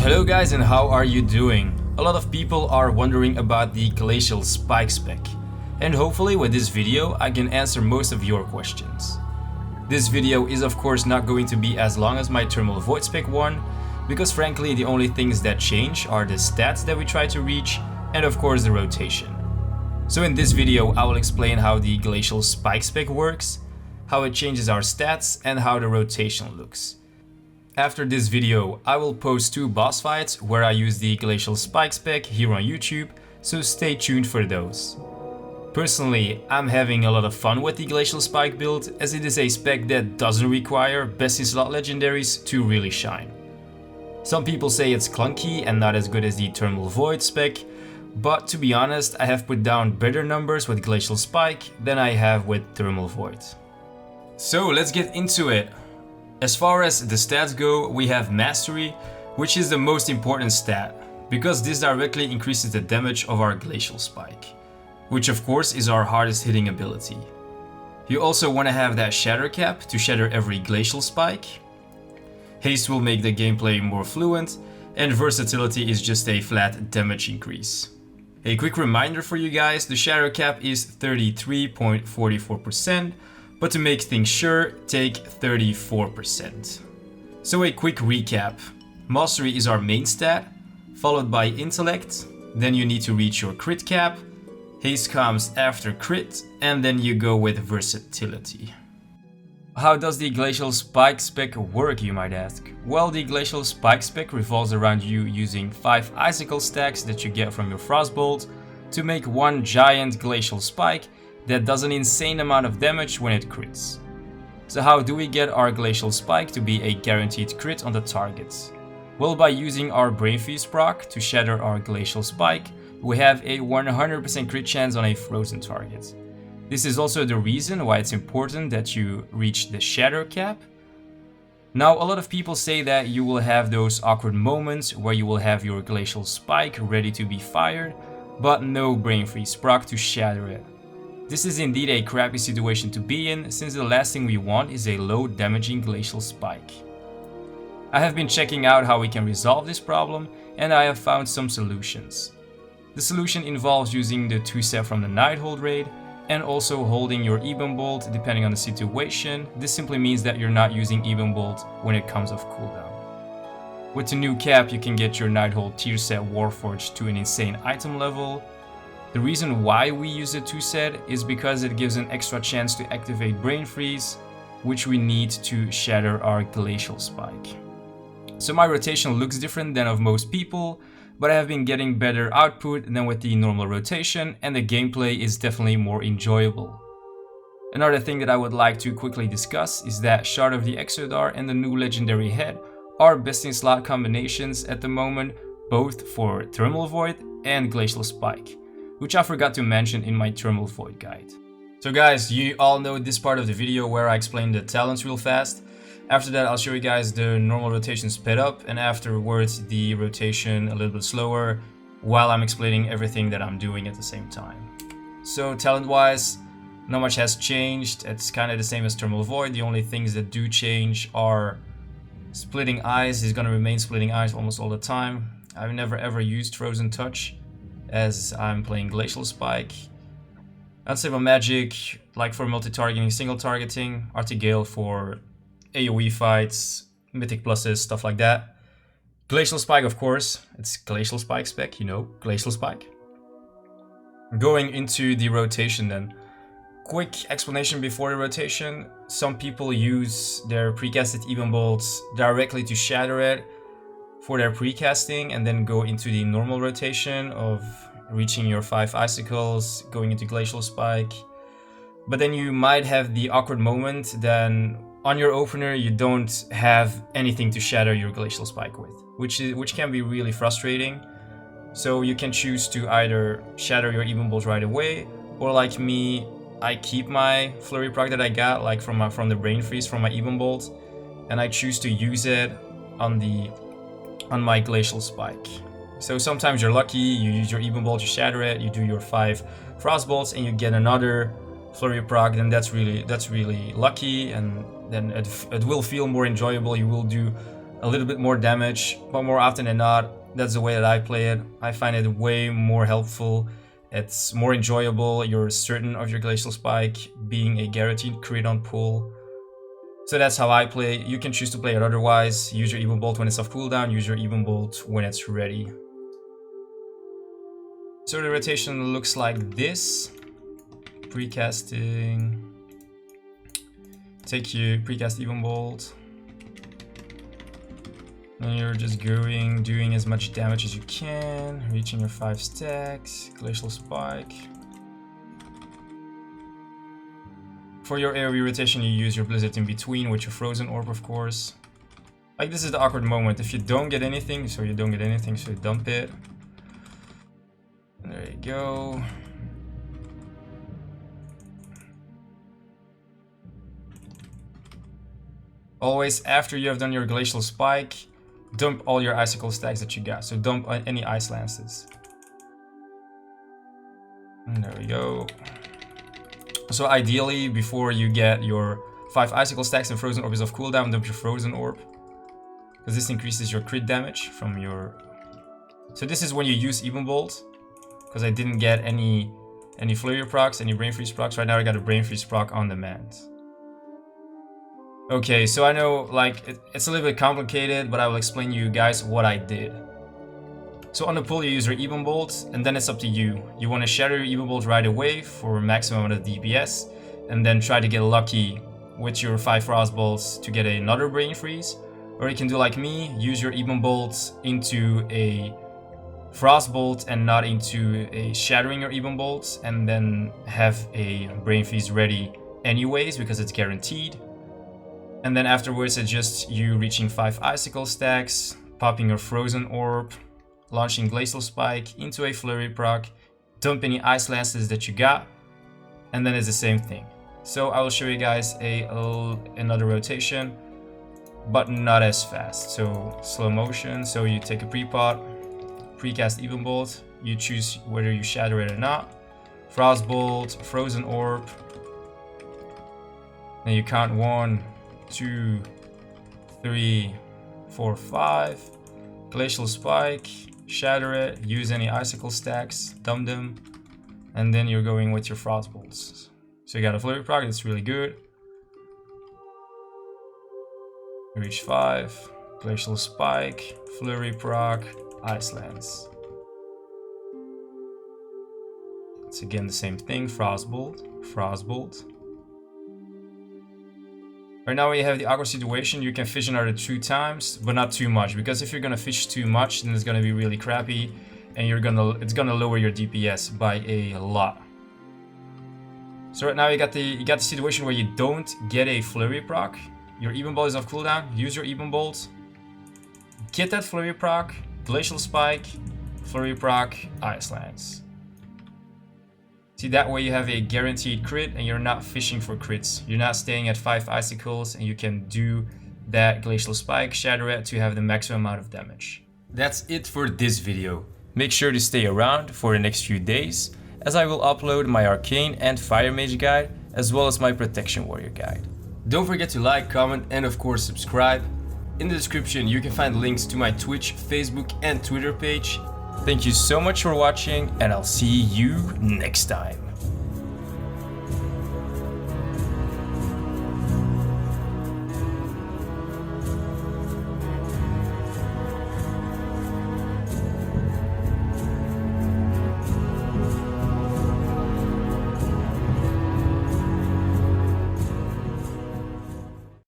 Hello guys, and how are you doing? A lot of people are wondering about the Glacial Spike spec, and hopefully with this video I can answer most of your questions. This video is of course not going to be as long as my Thermal Void Spec one, because frankly the only things that change are the stats that we try to reach and of course the rotation. So in this video I will explain how the Glacial Spike spec works, how it changes our stats and how the rotation looks. After this video, I will post 2 boss fights where I use the Glacial Spike spec here on YouTube, so stay tuned for those. Personally, I'm having a lot of fun with the Glacial Spike build, as it is a spec that doesn't require best in slot legendaries to really shine. Some people say it's clunky and not as good as the Thermal Void spec, but to be honest, I have put down better numbers with Glacial Spike than I have with Thermal Void. So let's get into it. As far as the stats go, we have Mastery, which is the most important stat, because this directly increases the damage of our Glacial Spike, which of course is our hardest hitting ability. You also want to have that Shatter Cap to shatter every Glacial Spike. Haste will make the gameplay more fluent, and Versatility is just a flat damage increase. A quick reminder for you guys, the Shatter Cap is 33.44%, but to make things sure, take 34%. So a quick recap. Mastery is our main stat, followed by Intellect, then you need to reach your crit cap, Haste comes after crit, and then you go with Versatility. How does the Glacial Spike spec work, you might ask? Well, the Glacial Spike spec revolves around you using 5 icicle stacks that you get from your Frostbolt to make one giant Glacial Spike that does an insane amount of damage when it crits. So how do we get our Glacial Spike to be a guaranteed crit on the targets? Well, by using our Brain Feast proc to shatter our Glacial Spike, we have a 100% crit chance on a frozen target. This is also the reason why it's important that you reach the Shatter Cap. Now, a lot of people say that you will have those awkward moments where you will have your Glacial Spike ready to be fired, but no Brain Freeze proc to shatter it. This is indeed a crappy situation to be in, since the last thing we want is a low damaging Glacial Spike. I have been checking out how we can resolve this problem, and I have found some solutions. The solution involves using the 2-step from the Nighthold raid, and also holding your Ebon Bolt depending on the situation. This simply means that you're not using Ebon Bolt when it comes off cooldown. With the new cap, you can get your Nighthold tier set Warforged to an insane item level. The reason why we use the 2-set is because it gives an extra chance to activate Brain Freeze, which we need to shatter our Glacial Spike. So my rotation looks different than of most people, but I have been getting better output than with the normal rotation, and the gameplay is definitely more enjoyable. Another thing that I would like to quickly discuss is that Shard of the Exodar and the new Legendary Head are best in slot combinations at the moment, both for Thermal Void and Glacial Spike, which I forgot to mention in my Thermal Void guide. So guys, you all know this part of the video where I explain the talents real fast. After that I'll show you guys the normal rotation sped up, and afterwards the rotation a little bit slower, while I'm explaining everything that I'm doing at the same time. So talent wise, not much has changed. It's kind of the same as Thermal Void. The only things that do change are Splitting Eyes is going to remain Splitting Eyes almost all the time. I've never ever used Frozen Touch, as I'm playing Glacial Spike. Unstable Magic, like for multi-targeting, single targeting. Artigale for AoE fights, Mythic pluses, stuff like that. Glacial Spike, of course. It's Glacial Spike spec, you know, Glacial Spike. Going into the rotation then. Quick explanation before the rotation. Some people use their precasted Ebon Bolts directly to shatter it for their precasting, and then go into the normal rotation of reaching your 5 icicles, going into Glacial Spike. But then you might have the awkward moment then on your opener you don't have anything to shatter your Glacial Spike with, which can be really frustrating. So you can choose to either shatter your Ebon Bolt right away, or like me, I keep my flurry proc that I got like from the Brain Freeze from my Ebon Bolt, and I choose to use it on my Glacial Spike. So sometimes you're lucky, you use your Ebon Bolt, you shatter it, you do your 5 Frost Bolts, and you get another flurry proc. Then that's really lucky, and then it will feel more enjoyable. You will do a little bit more damage, but more often than not, that's the way that I play it. I find it way more helpful. It's more enjoyable. You're certain of your Glacial Spike being a guaranteed crit on pull. So that's how I play. You can choose to play it otherwise. Use your Even Bolt when it's off cooldown. Use your Even Bolt when it's ready. So the rotation looks like this. Precasting. Take your precast Even Bolt. And you're just doing as much damage as you can. Reaching your 5 stacks. Glacial Spike. For your AoE rotation, you use your Blizzard in between with your Frozen Orb, of course. Like, this is the awkward moment. If you don't get anything, so you dump it. And there you go. Always, after you have done your Glacial Spike, dump all your Icicle stacks that you got. So dump any Ice Lances. And there we go. So ideally, before you get your 5 Icicle stacks and Frozen Orb is off cooldown, dump your Frozen Orb. Because this increases your crit damage from your... So this is when you use Even Bolt. Because I didn't get any Flurry procs, any Brain Freeze procs. Right now I got a Brain Freeze proc on demand. Okay, so I know, like, it's a little bit complicated, but I will explain to you guys what I did. So on the pull, you use your Even Bolt, and then it's up to you. You want to shatter your Even Bolt right away for maximum amount of DPS, and then try to get lucky with your 5 Frost Bolts to get another Brain Freeze. Or you can do like me, use your Even Bolt into a Frost Bolt and not into a shattering your Even Bolt, and then have a Brain Freeze ready anyways, because it's guaranteed. And then afterwards, it's just you reaching 5 Icicle stacks, popping your Frozen Orb, launching Glacial Spike into a Flurry proc, dump any Ice Lances that you got, and then it's the same thing. So I will show you guys another rotation, but not as fast. So slow motion, so you take a pre-pot, precast Even Bolt, you choose whether you shatter it or not, Frostbolt, Frozen Orb, then you count 1, 2, 3, 4, 5, Glacial Spike, shatter it, use any Icicle stacks, dump them, and then you're going with your Frost Bolts. So you got a Flurry proc, that's really good. Reach 5, Glacial Spike, Flurry proc, Ice Lance. It's again the same thing, Frostbolt, Frostbolt. Right now we have the awkward situation, you can fish another 2 times, but not too much, because if you're gonna fish too much, then it's gonna be really crappy, and it's gonna lower your DPS by a lot. So right now you got the situation where you don't get a Flurry proc, your Even Bolt is off cooldown, use your Even Bolt, get that Flurry proc, Glacial Spike, Flurry proc, Ice Lance. See, that way you have a guaranteed crit and you're not fishing for crits. You're not staying at 5 Icicles, and you can do that Glacial Spike, shatter it to have the maximum amount of damage. That's it for this video. Make sure to stay around for the next few days, as I will upload my Arcane and Fire Mage guide, as well as my Protection Warrior guide. Don't forget to like, comment, and of course subscribe. In the description you can find links to my Twitch, Facebook, and Twitter page. Thank you so much for watching, and I'll see you next time.